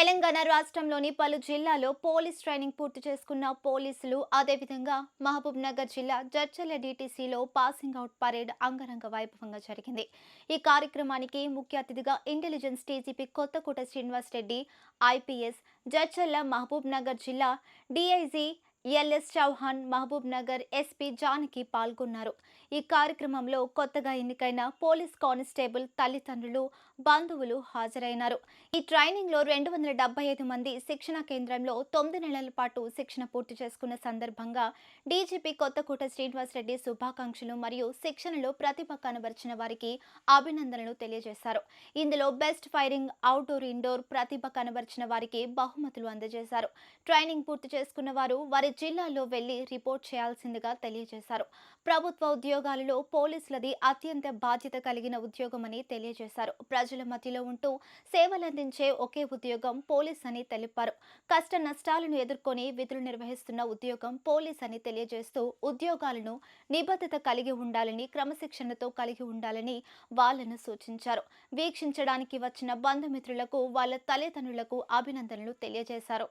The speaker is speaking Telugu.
తెలంగాణ రాష్ట్రంలోని పలు జిల్లాల్లో పోలీస్ ట్రైనింగ్ పూర్తి చేసుకున్న పోలీసులు అదేవిధంగా మహబూబ్ నగర్ జిల్లా జడ్చర్ల డీటీసీలో పాసింగ్ అవుట్ పరేడ్ అంగరంగ వైభవంగా జరిగింది. ఈ కార్యక్రమానికి ముఖ్య అతిథిగా intelligence DGP Kothakota Srinivas Reddy, IPS, Jadcherla Mahabubnagar జిల్లా DIG LS Chauhan, Mahabubnagar SP Janaki పాల్గొన్నారు. ఈ కార్యక్రమంలో కొత్తగా ఎన్నికైన పోలీస్ కానిస్టేబుల్ తల్లిదండ్రులు, బంధువులు హాజరైనారు. ఈ ట్రైనింగ్ లో 275 మంది శిక్షణ కేంద్రంలో 9 నెలల పాటు శిక్షణ పూర్తి చేసుకున్న సందర్భంగా డీజీపీ కొత్తకోట శ్రీనివాస్ రెడ్డి శుభాకాంక్షలు మరియు శిక్షణలో ప్రతిభ కనబరిచిన వారికి అభినందనలు తెలియజేశారు. ఇందులో బెస్ట్ ఫైరింగ్ అవుట్డోర్ ఇండోర్ ప్రతిభ కనబరిచిన వారికి బహుమతులు అందజేశారు. ట్రైనింగ్ పూర్తి చేసుకున్న వారు వారి జిల్లాల్లో వెళ్లి రిపోర్ట్ చేయాల్సిందిగా తెలియజేశారు. ప్రభుత్వ ఉద్యోగాలలో పోలీసులది అత్యంత బాధ్యత కలిగిన ఉద్యోగమని తెలియజేశారు. ప్రజల మధ్యలో ఉంటూ సేవలందించే ఒకే ఉద్యోగం పోలీస్ అని తెలిపారు. కష్ట నష్టాలను ఎదుర్కొని విధులు నిర్వహిస్తున్న ఉద్యోగం పోలీస్ అని తెలియజేస్తూ ఉద్యోగాలను నిబద్ధత కలిగి ఉండాలని, క్రమశిక్షణతో కలిగి ఉండాలని వాళ్లను సూచించారు. వీక్షించడానికి వచ్చిన బంధుమిత్రులకు, వాళ్ళ తల్లిదండ్రులకు అభినందనలు తెలియజేశారు.